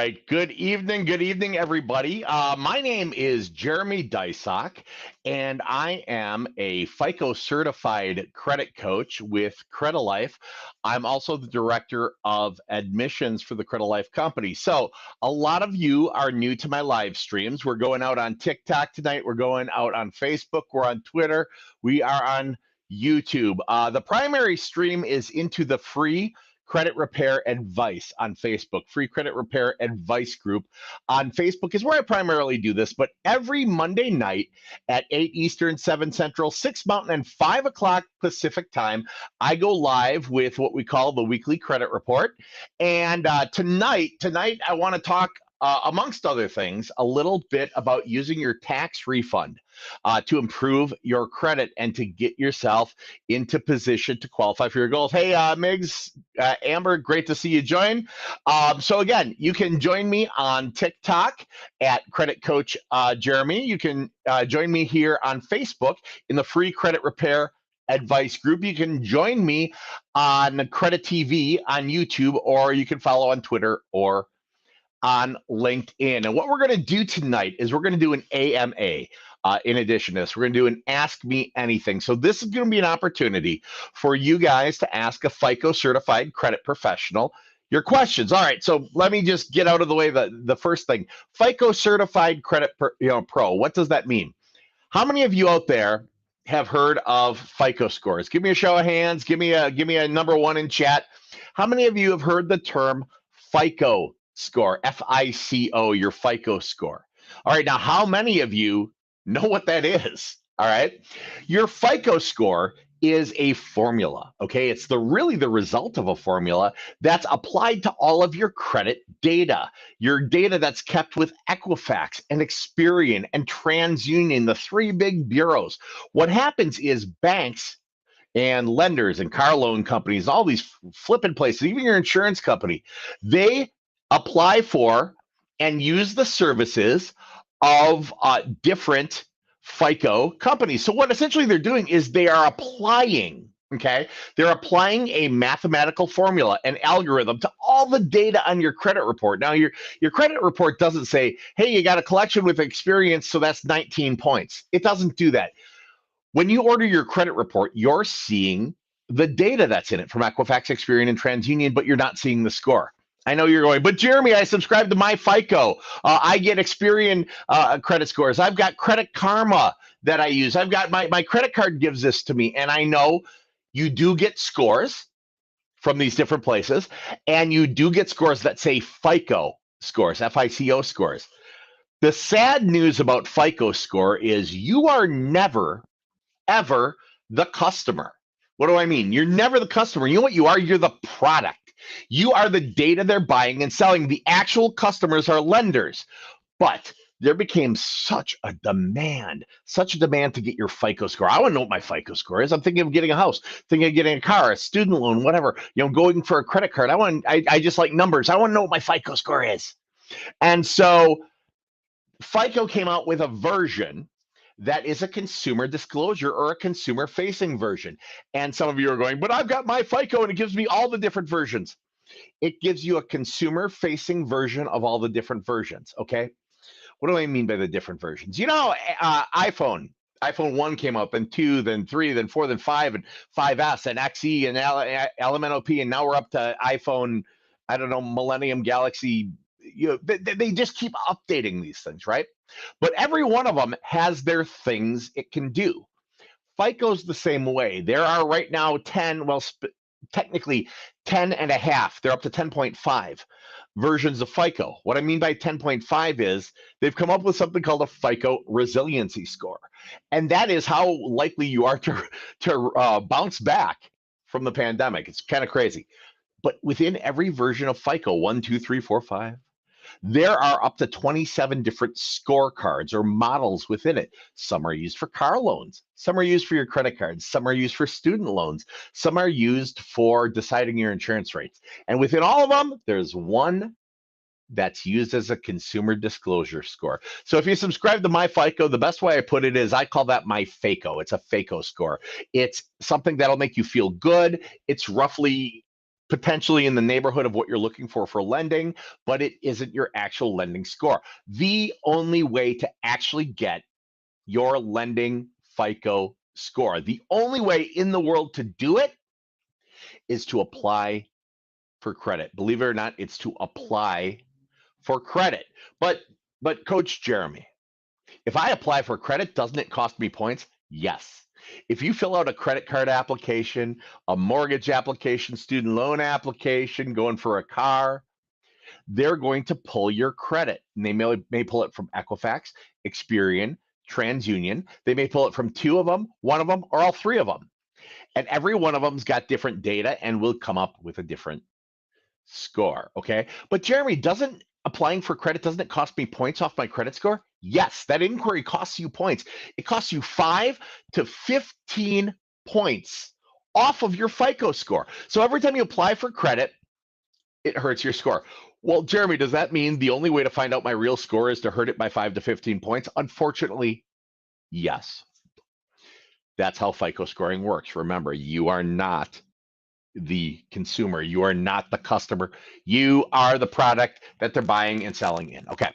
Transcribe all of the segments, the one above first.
right. Good evening, everybody. My name is Jeremy Dysock, and I am a FICO certified credit coach with Credit Life. I'm also the director of admissions for the Credit Life company. So, a lot of you are new to my live streams. We're going out on TikTok tonight. We're going out on Facebook. We're on Twitter. We are on YouTube. The primary stream is into the free credit repair advice on Facebook. Free credit repair advice group on Facebook is where I primarily do this. But every Monday night at 8 Eastern, 7 Central, 6 Mountain, and 5 o'clock Pacific time, I go live with what we call the weekly credit report. And tonight, I want to talk, amongst other things, a little bit about using your tax refund to improve your credit and to get yourself into position to qualify for your goals. Hey, Migs, Amber, great to see you join. So again, you can join me on TikTok at Credit Coach Jeremy. You can join me here on Facebook in the free credit repair advice group. You can join me on Credit TV on YouTube, or you can follow on Twitter or on LinkedIn. And what we're going to do tonight is we're going to do an AMA. In addition to this, we're going to do an Ask Me Anything. So this is going to be an opportunity for you guys to ask a FICO certified credit professional your questions. All right, so let me just get out of the way the first thing. FICO certified credit pro. What does that mean? How many of you out there have heard of FICO scores? Give me a show of hands. Give me a number one in chat. How many of you have heard the term FICO score? FICO, your FICO score. All right, now how many of you know what that is? All right, your FICO score is a formula. Okay, it's really the result of a formula that's applied to all of your credit data, your data that's kept with Equifax and Experian and TransUnion, the three big bureaus. What happens is banks and lenders and car loan companies, all these flipping places, even your insurance company, they apply for and use the services of different FICO companies. So what essentially they're doing is they are applying, okay? They're applying a mathematical formula, an algorithm to all the data on your credit report. Now, your credit report doesn't say, hey, you got a collection with experience, so that's 19 points. It doesn't do that. When you order your credit report, you're seeing the data that's in it from Equifax, Experian, and TransUnion, but you're not seeing the score. I know you're going, but Jeremy, I subscribe to my FICO. I get Experian credit scores. I've got Credit Karma that I use. I've got my credit card gives this to me. And I know you do get scores from these different places, and you do get scores that say FICO scores, FICO scores. The sad news about FICO score is you are never, ever the customer. What do I mean? You're never the customer. You know what you are? You're the product. You are the data they're buying and selling. The actual customers are lenders. But there became such a demand to get your FICO score. I want to know what my FICO score is. I'm thinking of getting a house, thinking of getting a car, a student loan, whatever, going for a credit card. I just like numbers. I want to know what my FICO score is. And so FICO came out with a version that is a consumer disclosure or a consumer facing version. And some of you are going, but I've got my FICO and it gives me all the different versions. It gives you a consumer facing version of all the different versions. Okay. What do I mean by the different versions? iPhone 1 came out, then 2, then 3, then 4, then 5, and 5S, and XE, and LMNOP, and now we're up to iPhone, I don't know, Millennium Galaxy. They just keep updating these things, right? But every one of them has their things it can do. FICO's the same way. There are right now 10, technically 10 and a half. They're up to 10.5 versions of FICO. What I mean by 10.5 is they've come up with something called a FICO Resiliency score. And that is how likely you are to bounce back from the pandemic. It's kind of crazy. But within every version of FICO, 1, 2, 3, 4, 5, there are up to 27 different scorecards or models within it. Some are used for car loans. Some are used for your credit cards. Some are used for student loans. Some are used for deciding your insurance rates. And within all of them, there's one that's used as a consumer disclosure score. So if you subscribe to my FICO, the best way I put it is I call that my FICO. It's a FICO score. It's something that'll make you feel good. It's roughly potentially in the neighborhood of what you're looking for lending, but it isn't your actual lending score. The only way to actually get your lending FICO score, the only way in the world to do it is to apply for credit. Believe it or not, it's to apply for credit. But Coach Jeremy, if I apply for credit, doesn't it cost me points? Yes. If you fill out a credit card application, a mortgage application, student loan application, going for a car, they're going to pull your credit. And they may pull it from Equifax, Experian, TransUnion. They may pull it from two of them, one of them, or all three of them. And every one of them's got different data and will come up with a different score. Okay. But Jeremy, doesn't applying for credit, doesn't it cost me points off my credit score? Yes, that inquiry costs you points. It costs you 5 to 15 points off of your FICO score. So every time you apply for credit, it hurts your score. Well, Jeremy, does that mean the only way to find out my real score is to hurt it by 5 to 15 points? Unfortunately, yes. That's how FICO scoring works. Remember, you are not the consumer. You are not the customer. You are the product that they're buying and selling in. Okay.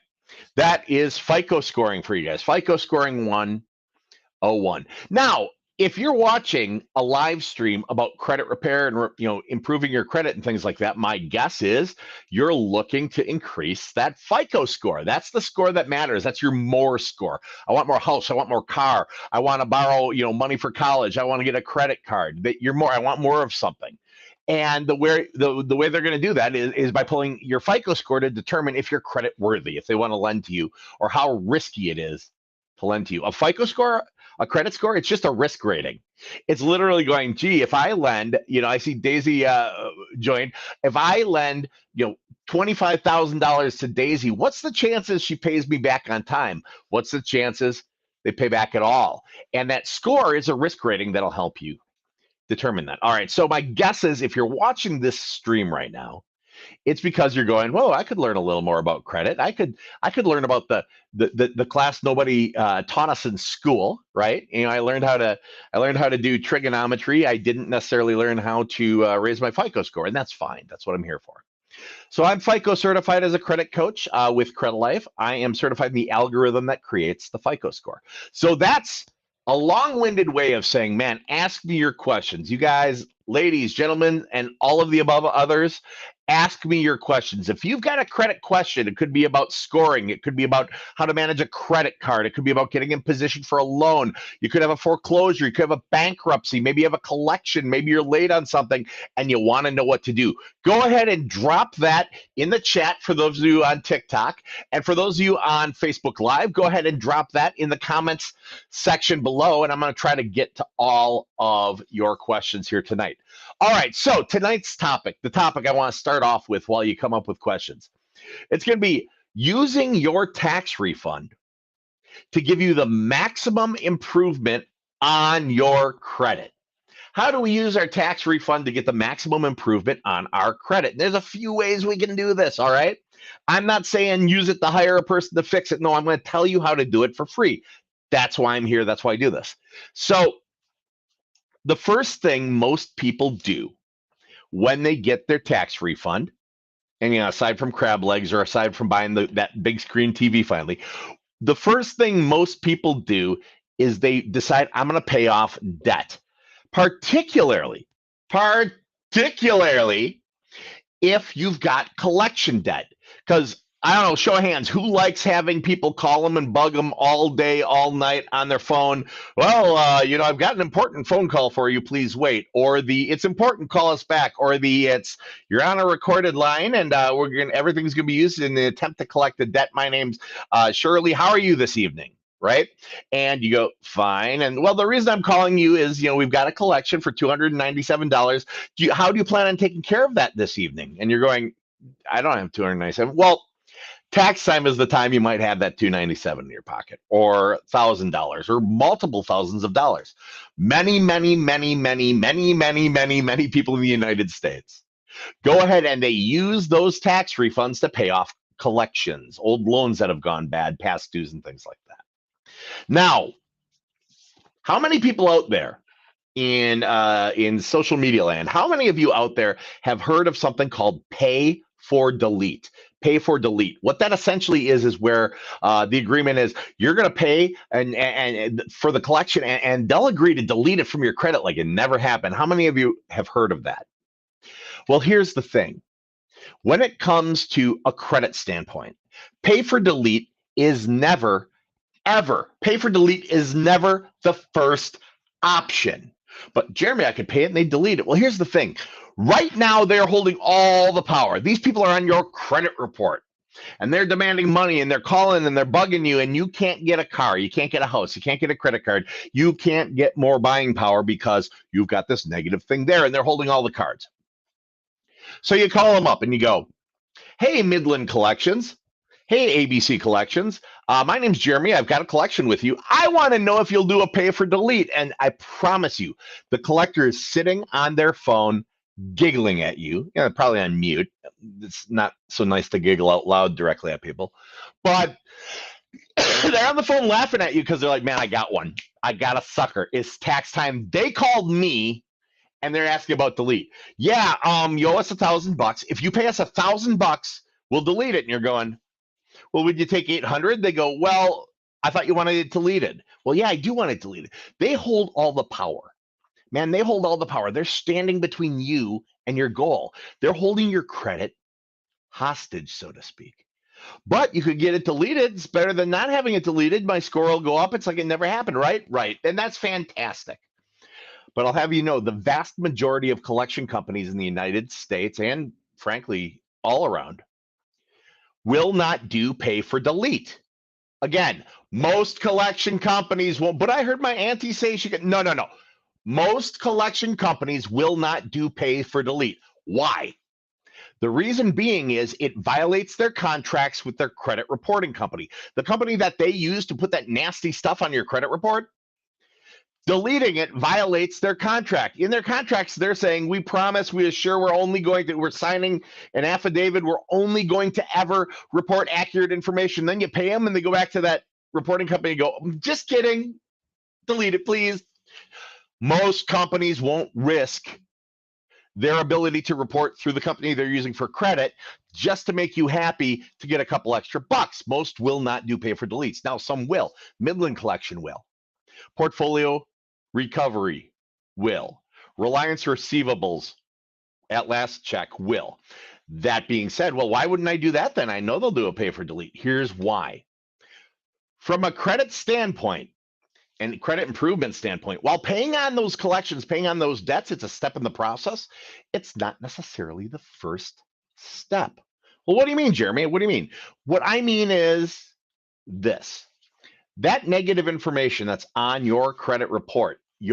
That is FICO scoring for you guys. FICO scoring 101. Now, if you're watching a live stream about credit repair and improving your credit and things like that, my guess is you're looking to increase that FICO score. That's the score that matters. That's your more score. I want more house. I want more car. I want to borrow, money for college. I want to get a credit card. That you're more. I want more of something. And the way they're going to do that is by pulling your FICO score to determine if you're credit worthy, if they want to lend to you, or how risky it is to lend to you. A FICO score, a credit score, it's just a risk rating. It's literally going, gee, if I lend, I see Daisy joined. If I lend, $25,000 to Daisy, what's the chances she pays me back on time? What's the chances they pay back at all? And that score is a risk rating that'll help you determine that. All right. So my guess is if you're watching this stream right now, it's because you're going, whoa, I could learn a little more about credit. I could learn about the class nobody taught us in school, right? I learned how to do trigonometry. I didn't necessarily learn how to raise my FICO score, and that's fine. That's what I'm here for. So I'm FICO certified as a credit coach with Credit Life. I am certified in the algorithm that creates the FICO score. So that's a long-winded way of saying, man, ask me your questions. You guys, ladies, gentlemen, and all of the above others, ask me your questions. If you've got a credit question, it could be about scoring. It could be about how to manage a credit card. It could be about getting in position for a loan. You could have a foreclosure. You could have a bankruptcy. Maybe you have a collection. Maybe you're late on something and you want to know what to do. Go ahead and drop that in the chat for those of you on TikTok. And for those of you on Facebook Live, go ahead and drop that in the comments section below. And I'm going to try to get to all of your questions here tonight. All right, so tonight's topic, the topic I want to start off with while you come up with questions, it's going to be using your tax refund to give you the maximum improvement on your credit. How do we use our tax refund to get the maximum improvement on our credit? And there's a few ways we can do this, all right? I'm not saying use it to hire a person to fix it. No, I'm going to tell you how to do it for free. That's why I'm here. That's why I do this. So the first thing most people do when they get their tax refund, and aside from crab legs or aside from buying that big screen TV finally, the first thing most people do is they decide, I'm going to pay off debt, particularly if you've got collection debt. Because I don't know, show of hands, who likes having people call them and bug them all day, all night on their phone? Well, I've got an important phone call for you, please wait. Or it's important, call us back. Or you're on a recorded line and everything's going to be used in the attempt to collect the debt. My name's Shirley. How are you this evening? Right? And you go, fine. And well, the reason I'm calling you is, we've got a collection for $297. How do you plan on taking care of that this evening? And you're going, I don't have $297. Well, tax time is the time you might have that $297 in your pocket, or $1,000, or multiple thousands of dollars. Many people in the United States go ahead and they use those tax refunds to pay off collections, old loans that have gone bad, past dues, and things like that. Now, how many people out there in social media land. How many of you out there have heard of something called pay for delete? Pay for delete. What that essentially is where the agreement is you're going to pay and for the collection, and they'll agree to delete it from your credit like it never happened. How many of you have heard of that? Well, here's the thing. When it comes to a credit standpoint, pay for delete is never, ever, pay for delete is never the first option. But Jeremy, I could pay it and they delete it. Well, here's the thing. Right now, they're holding all the power. These people are on your credit report and they're demanding money and they're calling and they're bugging you, and you can't get a car, you can't get a house, you can't get a credit card, you can't get more buying power because you've got this negative thing there and they're holding all the cards. So you call them up and you go, hey, Midland Collections. Hey, ABC Collections. My name's Jeremy. I've got a collection with you. I want to know if you'll do a pay for delete. And I promise you, the collector is sitting on their phone, giggling at you. Probably on mute. It's not so nice to giggle out loud directly at people. But they're on the phone laughing at you because they're like, man, I got one. I got a sucker. It's tax time. They called me and they're asking about delete. Yeah, you owe us $1,000. If you pay us $1,000, we'll delete it. And you're going, well, would you take 800? They go, well, I thought you wanted it deleted. Well, yeah, I do want it deleted. They hold all the power. Man, they hold all the power. They're standing between you and your goal. They're holding your credit hostage, so to speak. But you could get it deleted. It's better than not having it deleted. My score will go up. It's like it never happened, right? Right. And that's fantastic. But I'll have you know, the vast majority of collection companies in the United States and frankly, all around, will not do pay for delete. Again, most collection companies won't, but I heard my auntie say she could. No. Most collection companies will not do pay for delete. Why? The reason being is it violates their contracts with their credit reporting company. The company that they use to put that nasty stuff on your credit report, deleting it violates their contract. In their contracts, they're saying, we promise, we assure, we're signing an affidavit, we're only going to ever report accurate information. Then you pay them and they go back to that reporting company and go, just kidding, delete it, please. Most companies won't risk their ability to report through the company they're using for credit just to make you happy to get a couple extra bucks. Most will not do pay for deletes. Now, some will. Midland Collection will. Portfolio Recovery will. Reliance Receivables at last check will. That being said, well, why wouldn't I do that then? I know they'll do a pay for delete. Here's why. From a credit standpoint and credit improvement standpoint, while paying on those collections, paying on those debts, it's a step in the process. It's not necessarily the first step. Well, what do you mean, Jeremy? What do you mean? What I mean is this. That negative information that's on your credit report, with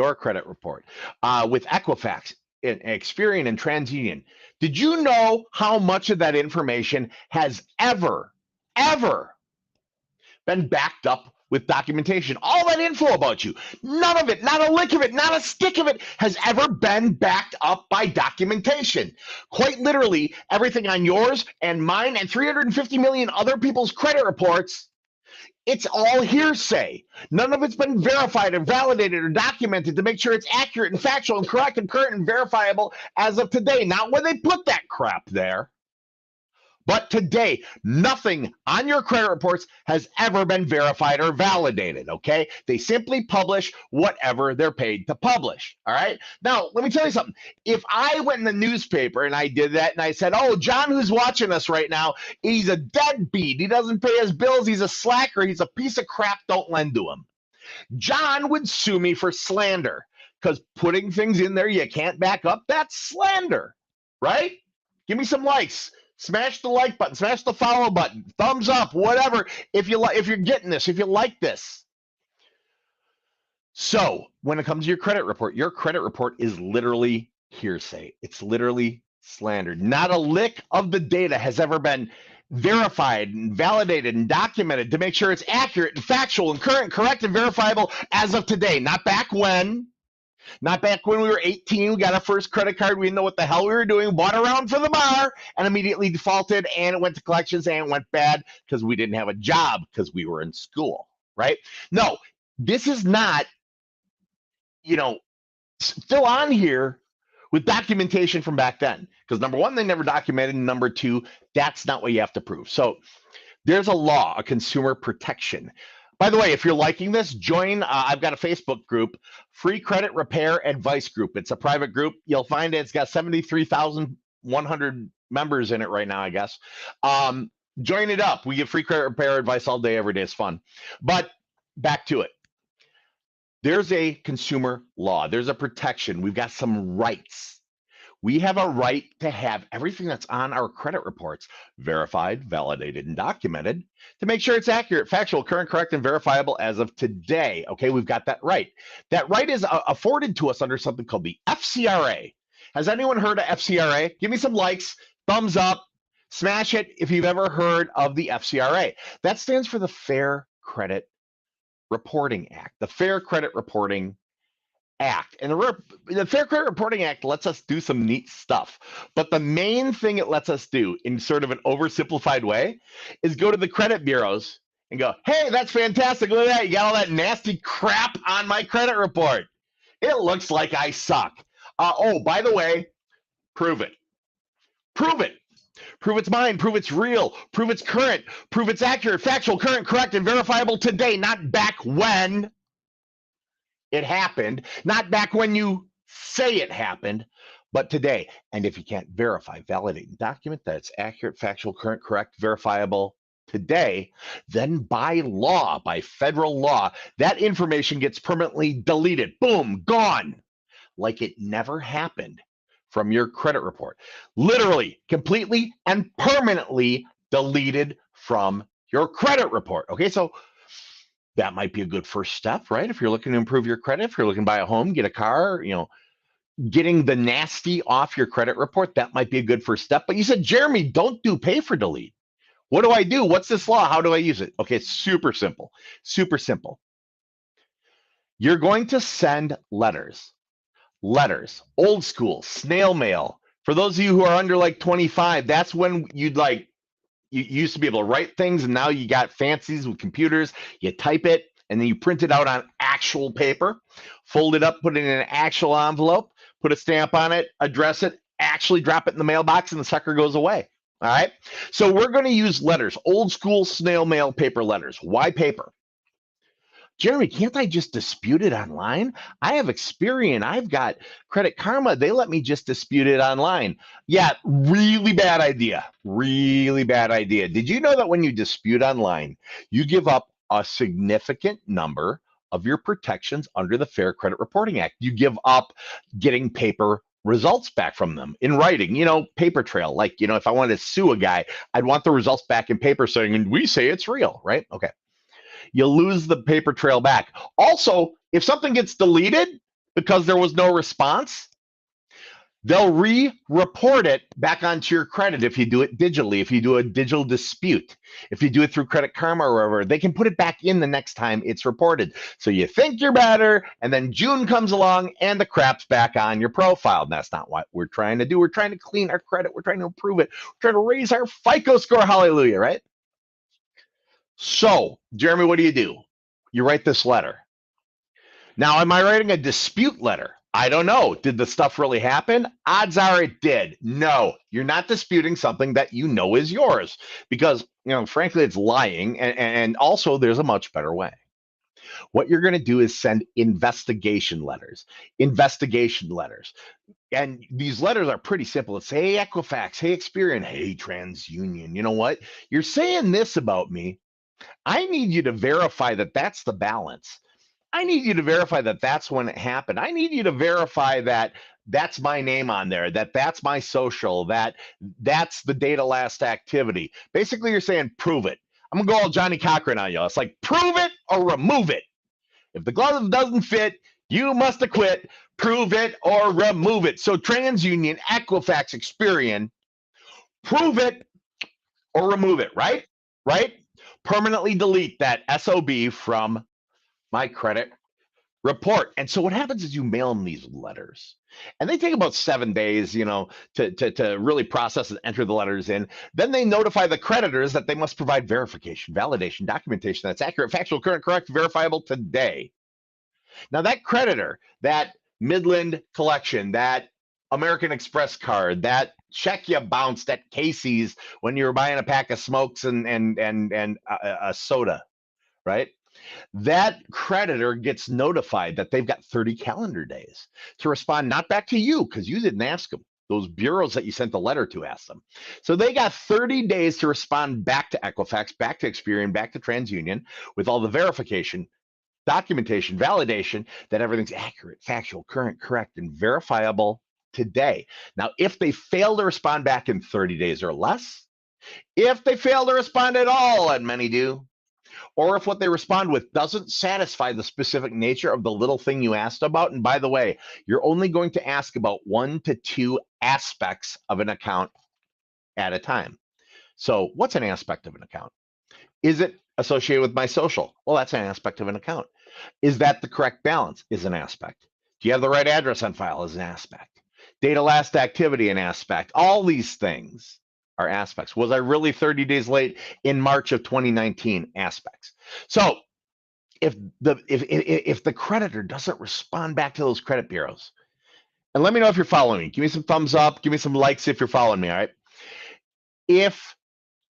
Equifax, Experian, and TransUnion, did you know how much of that information has ever been backed up with documentation? All that info about you, none of it, not a lick of it, not a stick of it has ever been backed up by documentation. Quite literally, everything on yours and mine and 350 million other people's credit reports, it's all hearsay. None of it's been verified or validated or documented to make sure it's accurate and factual and correct and current and verifiable as of today. Not when they put that crap there. But today, nothing on your credit reports has ever been verified or validated, okay? They simply publish whatever they're paid to publish, all right? Now, let me tell you something. If I went in the newspaper and I did that and I said, oh, John, who's watching us right now, he's a deadbeat. He doesn't pay his bills. He's a slacker. He's a piece of crap. Don't lend to him. John would sue me for slander because putting things in there you can't back up, that's slander, right? Give me some likes. Smash the like button, smash the follow button, thumbs up, whatever. If you're getting this, if you like this. So when it comes to your credit report is literally hearsay. It's literally slander. Not a lick of the data has ever been verified and validated and documented to make sure it's accurate and factual and current, correct, and verifiable as of today. Not back when. Not back when we were 18, we got our first credit card, we didn't know what the hell we were doing, bought around for the bar, and immediately defaulted, and it went to collections, and it went bad because we didn't have a job because we were in school, right? No, this is not, still on here with documentation from back then. Because number one, they never documented. And number two, that's not what you have to prove. So there's a law, a consumer protection. By the way, if you're liking this, join. I've got a Facebook group, Free Credit Repair Advice Group. It's a private group. You'll find it's got 73,100 members in it right now, I guess. Join it up. We give free credit repair advice all day, every day. It's fun. But back to it. There's a consumer law. There's a protection. We've got some rights. We have a right to have everything that's on our credit reports verified, validated, and documented to make sure it's accurate, factual, current, correct, and verifiable as of today. Okay, we've got that right. That right is afforded to us under something called the FCRA. Has anyone heard of FCRA? Give me some likes, thumbs up, smash it if you've ever heard of the FCRA. That stands for the Fair Credit Reporting Act, the Fair Credit Reporting Act. And the Fair Credit Reporting Act lets us do some neat stuff. But the main thing it lets us do in sort of an oversimplified way is go to the credit bureaus and go, hey, that's fantastic. Look at that. You got all that nasty crap on my credit report. It looks like I suck. Oh, by the way, prove it. Prove it. Prove it's mine. Prove it's real. Prove it's current. Prove it's accurate, factual, current, correct, and verifiable today, not back when it happened, not back when you say it happened, but today. And if you can't verify, validate, and document that it's accurate, factual, current, correct, verifiable today, then by law, by federal law, that information gets permanently deleted. Boom, gone, like it never happened from your credit report. Literally, completely, and permanently deleted from your credit report. Okay, so that might be a good first step, right? If you're looking to improve your credit, if you're looking to buy a home, get a car, getting the nasty off your credit report, that might be a good first step. But you said, Jeremy, don't do pay for delete. What do I do? What's this law? How do I use it? Okay, it's super simple, super simple. You're going to send letters, old school, snail mail. For those of you who are under like 25, that's when you used to be able to write things, and now you got fancies with computers. You type it, and then you print it out on actual paper, fold it up, put it in an actual envelope, put a stamp on it, address it, actually drop it in the mailbox, and the sucker goes away. All right? So we're going to use letters, old school snail mail paper letters. Why paper? Jeremy, can't I just dispute it online? I have Experian. I've got Credit Karma. They let me just dispute it online. Yeah, really bad idea. Really bad idea. Did you know that when you dispute online, you give up a significant number of your protections under the Fair Credit Reporting Act? You give up getting paper results back from them in writing, paper trail. Like, if I wanted to sue a guy, I'd want the results back in paper saying, and we say it's real, right? Okay. You lose the paper trail back. Also, if something gets deleted because there was no response, they'll re-report it back onto your credit if you do it digitally, if you do a digital dispute, if you do it through Credit Karma or wherever, they can put it back in the next time it's reported. So you think you're better, and then June comes along and the crap's back on your profile. And that's not what we're trying to do. We're trying to clean our credit. We're trying to improve it. We're trying to raise our FICO score. Hallelujah, right? So, Jeremy, what do? You write this letter. Now, am I writing a dispute letter? I don't know. Did the stuff really happen? Odds are it did. No, you're not disputing something that you know is yours because, frankly, it's lying. And also, there's a much better way. What you're going to do is send investigation letters. And these letters are pretty simple. It's, hey, Equifax, hey, Experian, hey, TransUnion. You know what? You're saying this about me. I need you to verify that that's the balance. I need you to verify that that's when it happened. I need you to verify that that's my name on there, that that's my social, that that's the date of last activity. Basically, you're saying, prove it. I'm going to go all Johnny Cochran on you. It's like, prove it or remove it. If the glove doesn't fit, you must acquit. Prove it or remove it. So TransUnion, Equifax, Experian, prove it or remove it, right? Right? Permanently delete that SOB from my credit report. And so what happens is you mail them these letters, and they take about 7 days, to really process and enter the letters in. Then they notify the creditors that they must provide verification, validation, documentation that's accurate, factual, current, correct, verifiable today. Now that creditor, that Midland collection, that American Express card, that check you bounced at Casey's when you were buying a pack of smokes and a soda, right? That creditor gets notified that they've got 30 calendar days to respond, not back to you because you didn't ask them. Those bureaus that you sent the letter to asked them. So they got 30 days to respond back to Equifax, back to Experian, back to TransUnion with all the verification, documentation, validation that everything's accurate, factual, current, correct, and verifiable today. Now, if they fail to respond back in 30 days or less, if they fail to respond at all, and many do, or if what they respond with doesn't satisfy the specific nature of the little thing you asked about. And by the way, you're only going to ask about 1 to 2 aspects of an account at a time. So what's an aspect of an account? Is it associated with my social? Well, that's an aspect of an account. Is that the correct balance? Is an aspect. Do you have the right address on file? Is an aspect. Data last activity, an aspect. All these things are aspects. Was I really 30 days late in March of 2019? Aspects. So if the creditor doesn't respond back to those credit bureaus, and let me know if you're following me. Give me some thumbs up. Give me some likes if you're following me. All right. If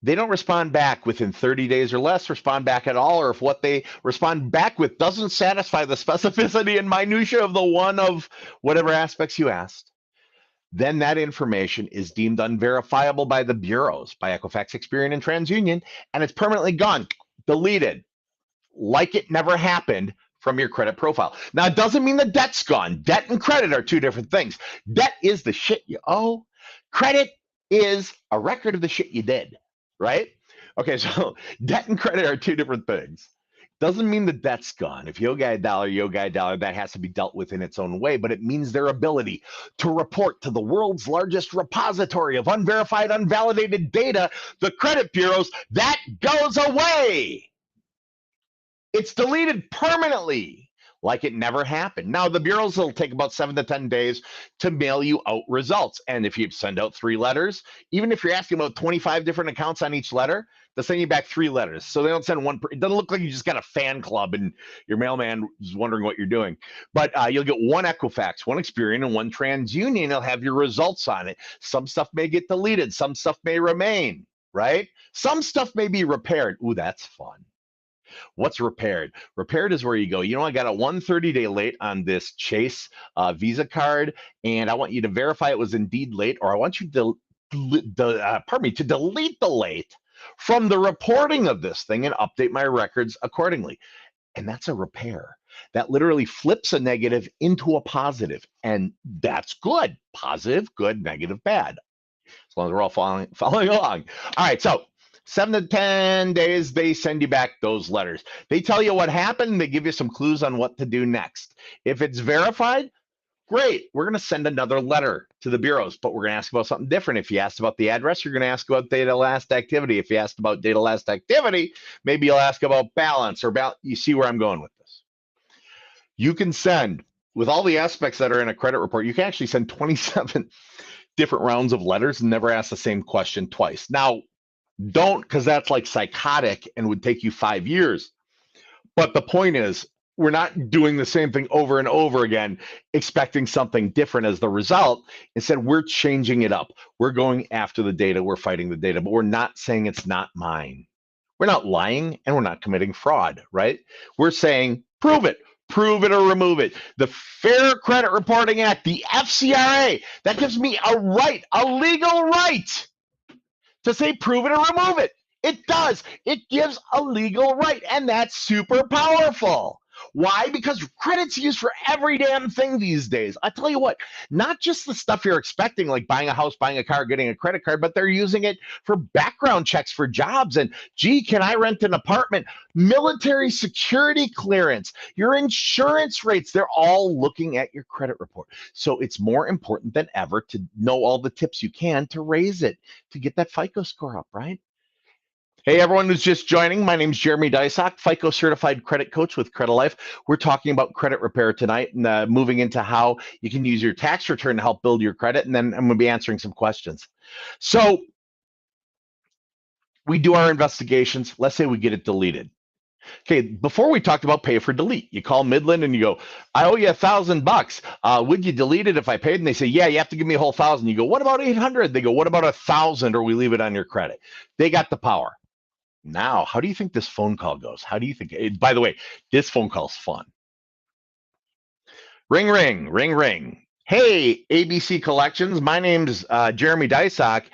they don't respond back within 30 days or less, respond back at all, or if what they respond back with doesn't satisfy the specificity and minutia of the one of whatever aspects you asked, then that information is deemed unverifiable by the bureaus, by Equifax, Experian, and TransUnion, and it's permanently gone, deleted, like it never happened from your credit profile. Now, it doesn't mean the debt's gone. Debt and credit are two different things. Debt is the shit you owe. Credit is a record of the shit you did, right? Okay, so debt and credit are two different things. Doesn't mean the debt's gone. If you owe guy a dollar, that has to be dealt with in its own way, but it means their ability to report to the world's largest repository of unverified, unvalidated data, the credit bureaus, that goes away. It's deleted permanently, like it never happened. Now, the bureaus will take about 7 to 10 days to mail you out results. And if you send out 3 letters, even if you're asking about 25 different accounts on each letter, they'll send you back 3 letters. So they don't send one. It doesn't look like you just got a fan club and your mailman is wondering what you're doing. But you'll get 1 Equifax, 1 Experian, and 1 TransUnion. They'll have your results on it. Some stuff may get deleted. Some stuff may remain, right? Some stuff may be repaired. Ooh, that's fun. What's repaired? Repaired is where you go, I got a 130-day late on this Chase Visa card, and I want you to verify it was indeed late, or I want you to, to delete the late from the reporting of this thing and update my records accordingly. And that's a repair. That literally flips a negative into a positive, and that's good. Positive, good, negative, bad. As long as we're all following along. All right, so 7 to 10 days, they send you back those letters. They tell you what happened. They give you some clues on what to do next. If it's verified, great. We're going to send another letter to the bureaus, but we're going to ask about something different. If you asked about the address, you're going to ask about data last activity. If you asked about data last activity, maybe you'll ask about balance or you see where I'm going with this. You can send, with all the aspects that are in a credit report, you can actually send 27 different rounds of letters and never ask the same question twice. Now, don't, because that's like psychotic and would take you 5 years. But the point is, we're not doing the same thing over and over again, expecting something different as the result. Instead, we're changing it up. We're going after the data. We're fighting the data, but we're not saying it's not mine. We're not lying and we're not committing fraud, right? We're saying, prove it or remove it. The Fair Credit Reporting Act, the FCRA, that gives me a right, a legal right to say prove it or remove it. It does. It gives a legal right, and that's super powerful. Why? Because credit's used for every damn thing these days. I tell you what, not just the stuff you're expecting, like buying a house, buying a car, getting a credit card, but they're using it for background checks for jobs. And gee, can I rent an apartment? Military security clearance, your insurance rates, they're all looking at your credit report. So it's more important than ever to know all the tips you can to raise it, to get that FICO score up, right? Hey, everyone who's just joining, my name is Jeremy Dysock, FICO certified credit coach with Credit Life. We're talking about credit repair tonight and moving into how you can use your tax return to help build your credit. And then I'm going to be answering some questions. So we do our investigations. Let's say we get it deleted. Okay, before we talked about pay for delete. You call Midland and you go, I owe you $1,000. Would you delete it if I paid? And they say, yeah, you have to give me a whole thousand. You go, what about 800? They go, what about 1,000? Or we leave it on your credit. They got the power. Now, how do you think this phone call goes? How do you think? By the way, this phone call's fun. Ring, ring, ring, ring. Hey, ABC Collections. My name's Jeremy Dysock,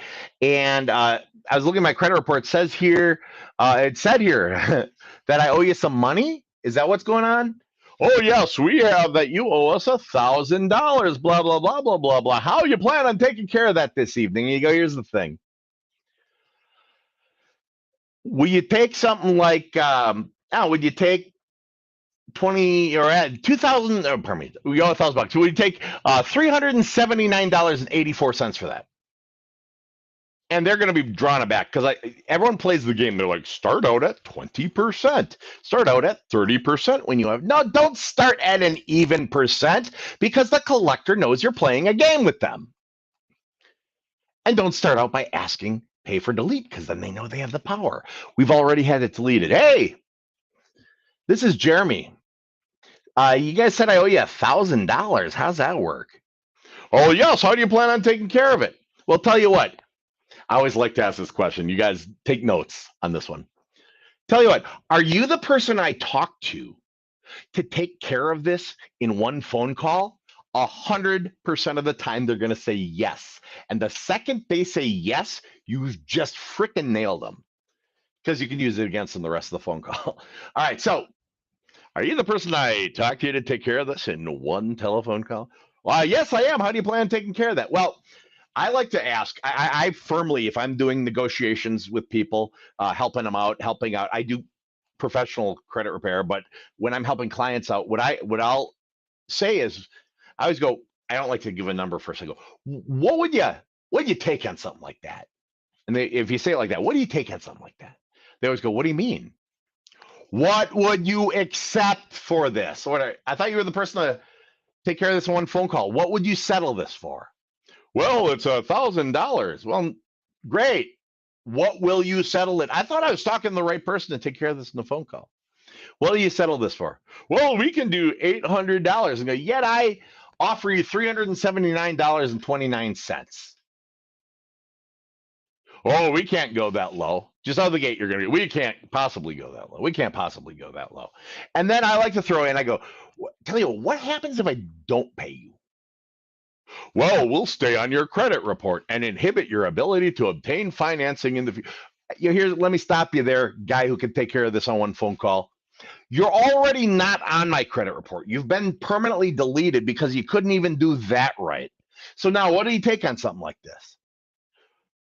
and I was looking at my credit report. It said here that I owe you some money. Is that what's going on? Oh yes, we have that you owe us $1,000. Blah blah blah blah blah blah. How you plan on taking care of that this evening? And you go. Here's the thing. Will you take something like? Would you take 20 or 2,000? Pardon me. We owe $1,000. Would you take $379.84 for that? And they're going to be drawn back because everyone plays the game. They're like, start out at 20%, start out at 30% when you have no. Don't start at an even percent because the collector knows you're playing a game with them. And don't start out by asking pay for delete because then they know they have the power. We've already had it deleted. Hey, this is Jeremy. You guys said I owe you $1,000. How's that work? Oh yes. How do you plan on taking care of it? Well, tell you what. I always like to ask this question. You guys take notes on this one. Tell you what, are you the person I talk to take care of this in one phone call? 100% of the time, they're going to say yes. And the second they say yes, you've just freaking nailed them because you can use it against them the rest of the phone call. All right. So, are you the person I talk to take care of this in one telephone call? Well, yes, I am. How do you plan on taking care of that? Well, I like to ask. I firmly, if I'm doing negotiations with people, helping out, I do professional credit repair. But when I'm helping clients out, what I'll say is, I always go. I don't like to give a number first. I go, what would you take on something like that? And if you say it like that, what do you take on something like that? They always go, what do you mean? What would you accept for this? I thought you were the person to take care of this in one phone call. What would you settle this for? Well, it's $1,000. Well, great. What will you settle it? I thought I was talking to the right person to take care of this in the phone call. What do you settle this for? Well, we can do $800. And go, yet I offer you $379.29. Oh, we can't go that low. Just out of the gate, you're going to be, we can't possibly go that low. We can't possibly go that low. And then I like to throw in, I go, tell you what happens if I don't pay you? Well, we'll stay on your credit report and inhibit your ability to obtain financing in the future. Let me stop you there, guy who can take care of this on one phone call. You're already not on my credit report. You've been permanently deleted because you couldn't even do that right. So now what do you take on something like this?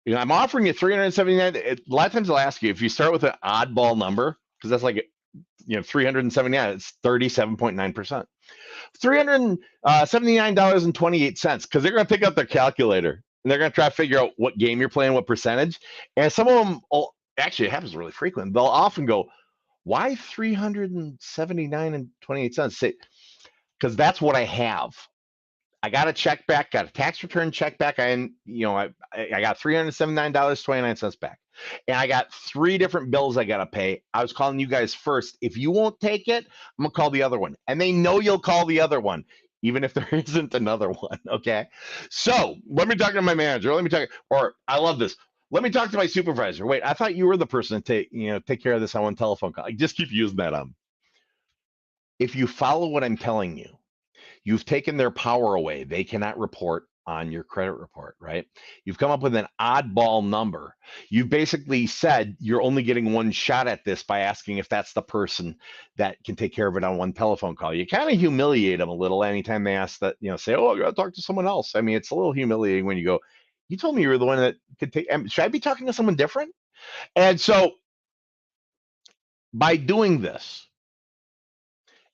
I'm offering you 379. A lot of times they'll ask you if you start with an oddball number, because that's like 379, it's 37.9%. $379.28 because they're going to pick up their calculator and they're going to try to figure out what game you're playing, what percentage. And some of them, actually, it happens really frequent. They'll often go, why 379.28? Because that's what I have. I got a check back, got a tax return check back. I got $379.29 back. And I got 3 different bills I got to pay. I was calling you guys first. If you won't take it, I'm going to call the other one. And they know you'll call the other one, even if there isn't another one. Okay. So let me talk to my manager. I love this. Let me talk to my supervisor. Wait, I thought you were the person to take care of this on one telephone call. I just keep using that. If you follow what I'm telling you, you've taken their power away. They cannot report on your credit report, right? You've come up with an oddball number. You basically said you're only getting one shot at this by asking if that's the person that can take care of it on one telephone call. You kind of humiliate them a little anytime they ask that, say, oh, I got to talk to someone else. I mean, it's a little humiliating when you go, you told me you were the one that could take, should I be talking to someone different? And so by doing this,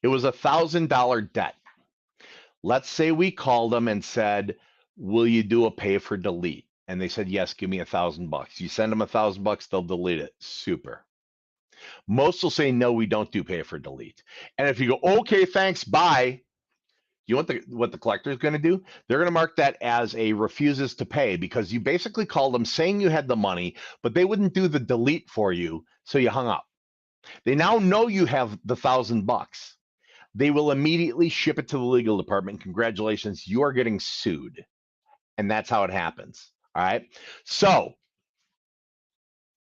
it was $1,000 debt. Let's say we called them and said, will you do a pay for delete? And they said, yes, give me $1,000. You send them $1,000, they'll delete it. Super. Most will say, no, we don't do pay for delete. And if you go, okay, thanks, bye. You know what the collector is going to do? They're going to mark that as a refuses to pay because you basically called them saying you had the money, but they wouldn't do the delete for you. So you hung up. They now know you have the $1,000. They will immediately ship it to the legal department. Congratulations, you are getting sued. And that's how it happens. All right. So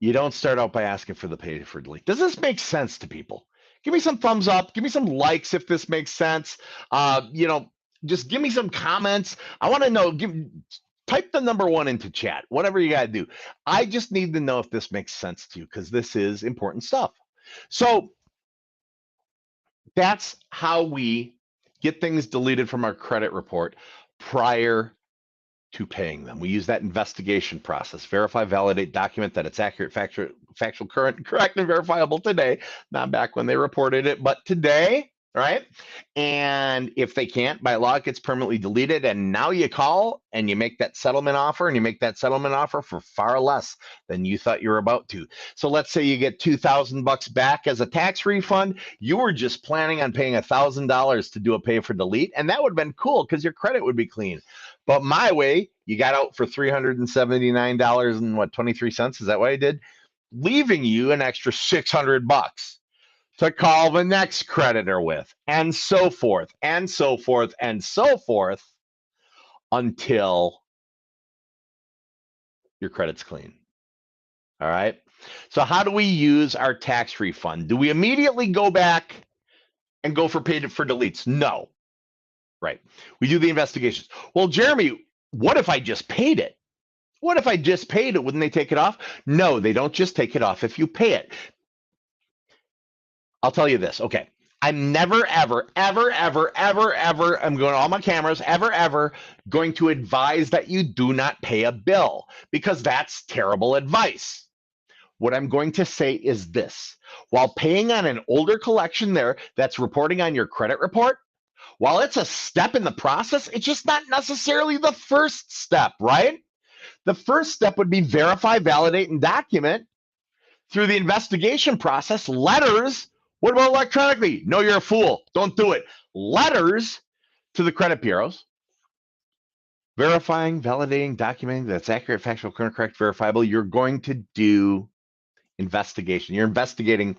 you don't start out by asking for the pay for delete. Does this make sense to people? Give me some thumbs up. Give me some likes if this makes sense. Just give me some comments. I want to know. Type the number 1 into chat. Whatever you got to do. I just need to know if this makes sense to you because this is important stuff. So that's how we get things deleted from our credit report prior to paying them. We use that investigation process. Verify, validate, document that it's accurate, factual, current, correct, and verifiable today. Not back when they reported it, but today, right? And if they can't, by law, it gets permanently deleted. And now you call and you make that settlement offer, and you make that settlement offer for far less than you thought you were about to. So let's say you get $2,000 back as a tax refund. You were just planning on paying $1,000 to do a pay for delete, and that would have been cool because your credit would be clean. But my way, you got out for $379.23. Is that what I did? Leaving you an extra $600 to call the next creditor with, and so forth, and so forth, and so forth, until your credit's clean. All right. So how do we use our tax refund? Do we immediately go back and go for paid for deletes? No. Right. We do the investigations. Well, Jeremy, what if I just paid it? What if I just paid it? Wouldn't they take it off? No, they don't just take it off if you pay it. I'll tell you this. Okay. I'm never, ever, ever, ever, ever, ever, I'm going to all my cameras, ever going to advise that you do not pay a bill because that's terrible advice. What I'm going to say is this. While paying on an older collection there that's reporting on your credit report, while it's a step in the process, it's just not necessarily the first step, right? The first step would be verify, validate, and document through the investigation process. Letters. What about electronically? No, you're a fool. Don't do it. Letters to the credit bureaus. Verifying, validating, documenting that's accurate, factual, current, correct, verifiable. You're going to do investigation. You're investigating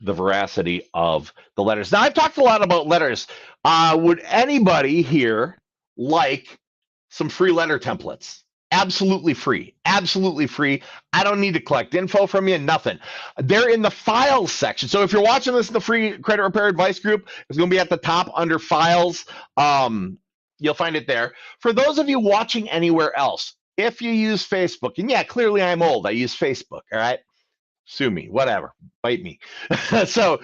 the veracity of the letters. Now, I've talked a lot about letters. Would anybody here like some free letter templates? Absolutely free. Absolutely free. I don't need to collect info from you, nothing. They're in the files section. So if you're watching this in the free credit repair advice group, it's going to be at the top under files. You'll find it there. For those of you watching anywhere else, if you use Facebook, and yeah, clearly I'm old. I use Facebook, all right? Sue me, whatever, bite me. So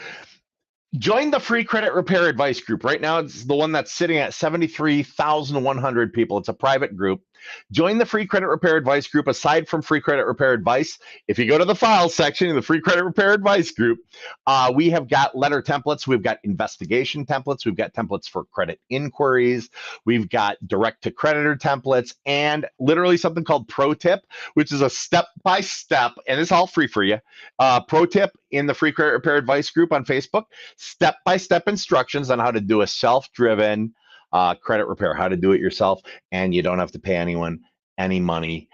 join the free credit repair advice group. Right now, it's the one that's sitting at 73,100 people. It's a private group. Join the free credit repair advice group. Aside from free credit repair advice, if you go to the files section in the free credit repair advice group, we have got letter templates. We've got investigation templates. We've got templates for credit inquiries. We've got direct to creditor templates, and literally something called Pro Tip, which is a step-by-step, and it's all free for you. Pro Tip in the free credit repair advice group on Facebook, step-by-step instructions on how to do a self-driven credit repair, how to do it yourself, and you don't have to pay anyone any money.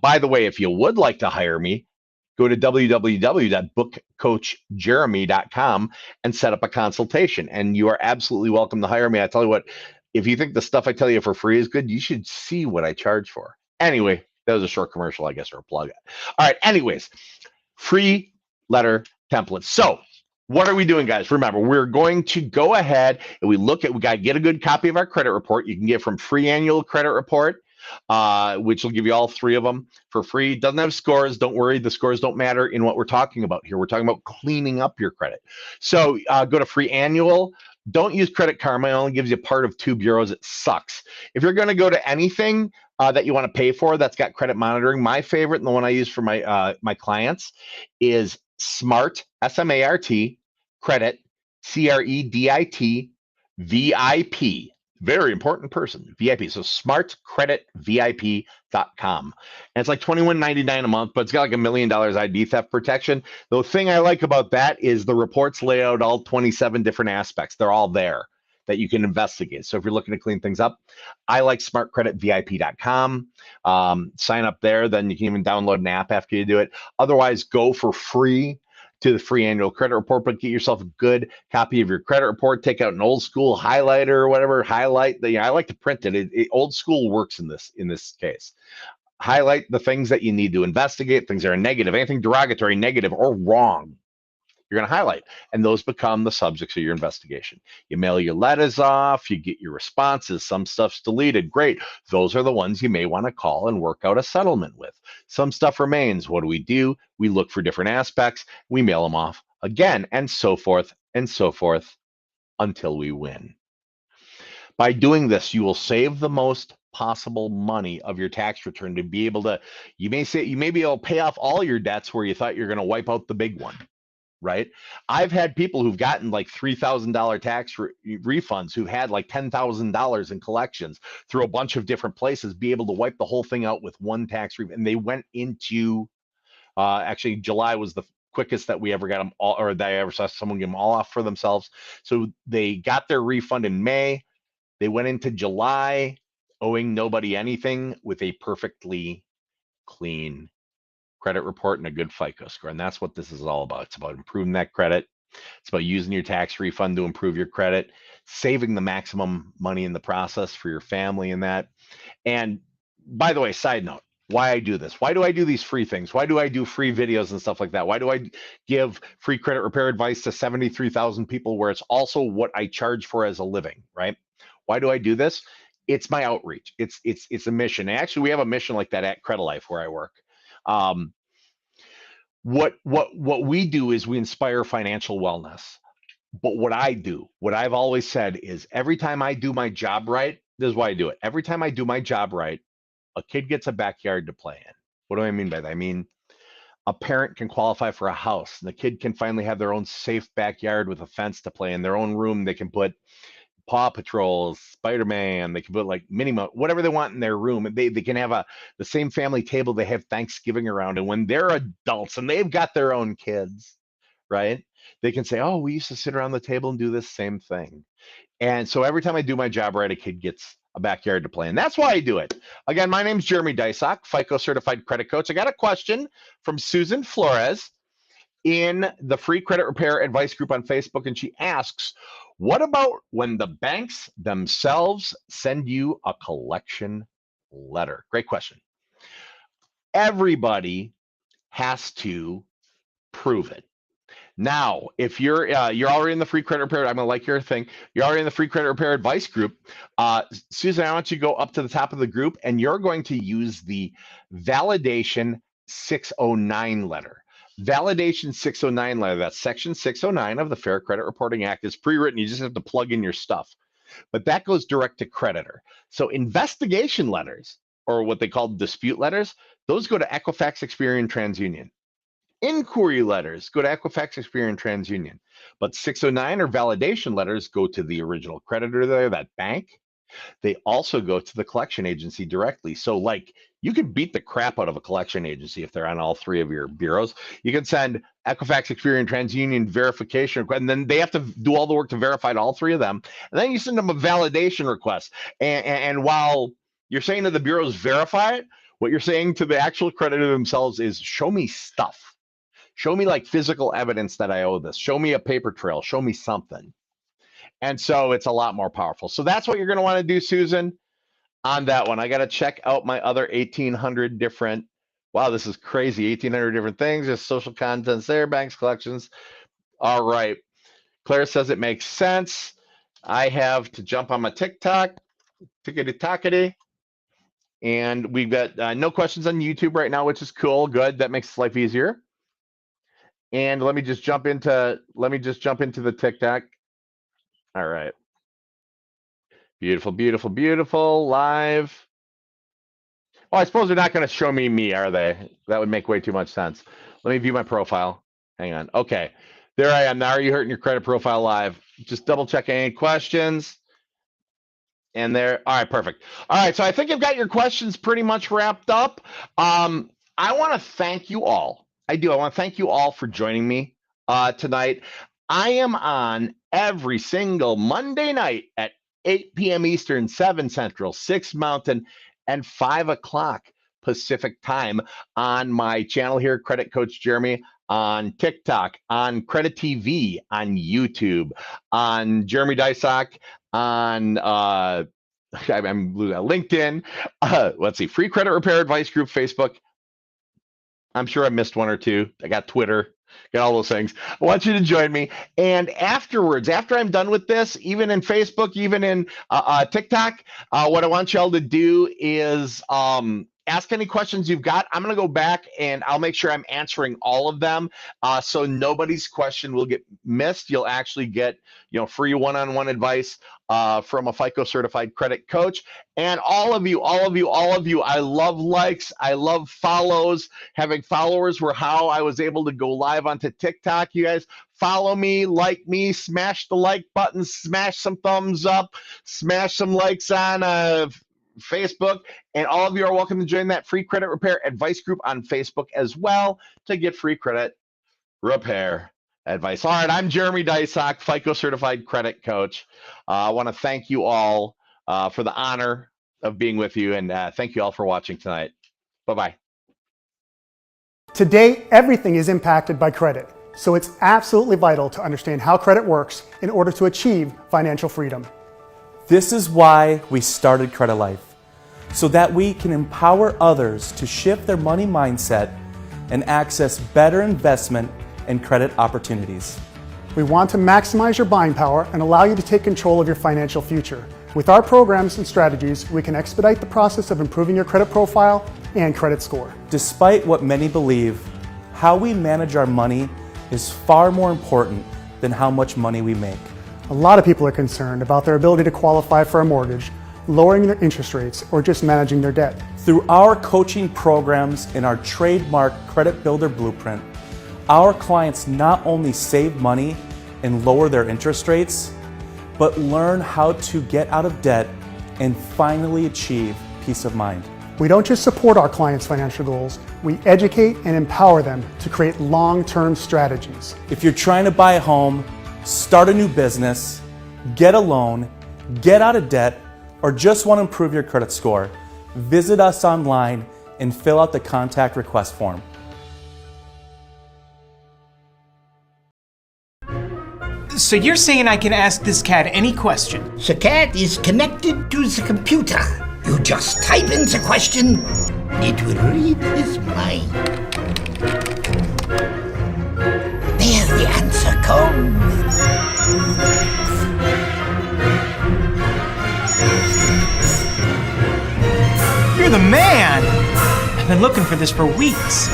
By the way, if you would like to hire me, go to www.bookcoachjeremy.com and set up a consultation, and you are absolutely welcome to hire me. I tell you what, if you think the stuff I tell you for free is good, you should see what I charge for. Anyway, that was a short commercial, I guess, or a plug. All right, anyways, free letter templates. So what are we doing, guys? Remember, we're going to go ahead and we got to get a good copy of our credit report. You can get from free annual credit report, which will give you all 3 of them for free. Doesn't have scores. Don't worry. The scores don't matter in what we're talking about here. We're talking about cleaning up your credit. So go to free annual. Don't use Credit Karma. It only gives you part of 2 bureaus. It sucks. If you're going to go to anything that you want to pay for that's got credit monitoring, my favorite and the one I use for my my clients is Smart, S-M-A-R-T, Credit, C-R-E-D-I-T, VIP. Very important person, VIP. So smartcreditvip.com. And it's like $21.99 a month, but it's got like $1 million ID theft protection. The thing I like about that is the reports lay out all 27 different aspects. They're all there that you can investigate. So if you're looking to clean things up, I like smartcreditvip.com. Sign up there, then you can even download an app after you do it. Otherwise, go for free to the free annual credit report, but get yourself a good copy of your credit report. Take out an old school highlighter or whatever, highlight the, I like to print it. Old school works in this case. Highlight the things that you need to investigate, things that are negative, anything derogatory, negative, or wrong. You're going to highlight, and those become the subjects of your investigation. You mail your letters off, you get your responses, some stuff's deleted, great. Those are the ones you may want to call and work out a settlement with. Some stuff remains. What do? We look for different aspects, we mail them off again, and so forth until we win. By doing this, you will save the most possible money of your tax return to be able to, you may be able to pay off all your debts where you thought you're going to wipe out the big one, right? I've had people who've gotten like $3,000 tax refunds who've had like $10,000 in collections through a bunch of different places be able to wipe the whole thing out with one tax refund. And they went into, actually July was the quickest that we ever got them all, or that I ever saw someone get them all off for themselves. So they got their refund in May. They went into July owing nobody anything with a perfectly clean credit report and a good FICO score. And that's what this is all about. It's about improving that credit. It's about using your tax refund to improve your credit, saving the maximum money in the process for your family and that. And by the way, side note, why I do this. Why do I do these free things? Why do I do free videos and stuff like that? Why do I give free credit repair advice to 73,000 people where it's also what I charge for as a living, right? Why do I do this? It's my outreach. It's a mission. And actually, we have a mission like that at Credit Life where I work. What we do is we inspire financial wellness. But what I've always said is every time I do my job right, this is why I do it. Every time I do my job right, a kid gets a backyard to play in. What do I mean by that? I mean, a parent can qualify for a house and the kid can finally have their own safe backyard with a fence to play in, their own room. They can put Paw Patrol, Spider-Man, they can put like Minimo, whatever they want in their room. They can have the same family table they have Thanksgiving around. And when they're adults and they've got their own kids, right? They can say, oh, we used to sit around the table and do this same thing. And so every time I do my job right, a kid gets a backyard to play in. That's why I do it. Again, my name's Jeremy Dysock, FICO certified credit coach. I got a question from Susan Flores in the free credit repair advice group on Facebook, and she asks, what about when the banks themselves send you a collection letter? Great question. Everybody has to prove it. Now, if you're already in the free credit repair, I'm gonna like your thing. You're already in the free credit repair advice group. Susan, I want you to go up to the top of the group, and you're going to use the validation 609 letter. Validation 609 letter, that's section 609 of the Fair Credit Reporting Act, is pre-written. You just have to plug in your stuff. But that goes direct to creditor. So investigation letters, or what they call dispute letters, those go to Equifax, Experian, TransUnion. Inquiry letters go to Equifax, Experian, TransUnion. But 609 or validation letters go to the original creditor there, that bank. They also go to the collection agency directly. So like you could beat the crap out of a collection agency if they're on all three of your bureaus. You can send Equifax, Experian, TransUnion verification, and then they have to do all the work to verify all three of them. And then you send them a validation request. And while you're saying to the bureaus, verify it, what you're saying to the actual creditor themselves is show me stuff. Show me like physical evidence that I owe this. Show me a paper trail. Show me something. And so it's a lot more powerful. So that's what you're going to want to do, Susan, on that one. I got to check out my other 1,800 different, wow, this is crazy, 1,800 different things. There's social contents there, banks, collections. All right. Claire says it makes sense. I have to jump on my TikTok, tickety-tockety. And we've got no questions on YouTube right now, which is cool. Good. That makes life easier. And let me just jump into the TikTok. All right. Beautiful, beautiful, beautiful. Live. Oh, I suppose they're not going to show me, are they? That would make way too much sense. Let me view my profile. Hang on. Okay. There I am. Now are you hurting your credit profile live? Just double check any questions. And there. All right, perfect. All right. So I think I've got your questions pretty much wrapped up. I want to thank you all. I do. I want to thank you all for joining me tonight. I am on every single Monday night at 8 p.m. Eastern, 7 Central, 6 Mountain, and 5 o'clock Pacific time on my channel here, Credit Coach Jeremy on TikTok, on Credit TV, on YouTube, on Jeremy Dysock, on I'm LinkedIn. Let's see, Free Credit Repair Advice Group, Facebook. I'm sure I missed one or two. I got Twitter, got all those things. I want you to join me. And afterwards, after I'm done with this, even in Facebook, even in TikTok, what I want y'all to do is ask any questions you've got. I'm going to go back and I'll make sure I'm answering all of them, so nobody's question will get missed. You'll actually get, free one-on-one advice from a FICO certified credit coach. And all of you, I love likes. I love follows. Having followers were how I was able to go live onto TikTok. You guys follow me, like me, smash the like button, smash some thumbs up, smash some likes on Facebook. And all of you are welcome to join that free credit repair advice group on Facebook as well to get free credit repair advice. All right, I'm Jeremy Dysock, FICO certified credit coach. I want to thank you all for the honor of being with you, and thank you all for watching tonight. Bye-bye. Today, everything is impacted by credit, so it's absolutely vital to understand how credit works in order to achieve financial freedom. This is why we started Credit Life, so that we can empower others to shift their money mindset and access better investment and credit opportunities. We want to maximize your buying power and allow you to take control of your financial future. With our programs and strategies, we can expedite the process of improving your credit profile and credit score. Despite what many believe, how we manage our money is far more important than how much money we make. A lot of people are concerned about their ability to qualify for a mortgage, lowering their interest rates, or just managing their debt. Through our coaching programs and our trademark Credit Builder Blueprint, our clients not only save money and lower their interest rates, but learn how to get out of debt and finally achieve peace of mind. We don't just support our clients' financial goals, we educate and empower them to create long-term strategies. If you're trying to buy a home, start a new business, get a loan, get out of debt, or just want to improve your credit score, visit us online and fill out the contact request form. So you're saying I can ask this cat any question? The cat is connected to the computer. You just type in the question, it will read his mind. There the answer comes. You're the man! I've been looking for this for weeks.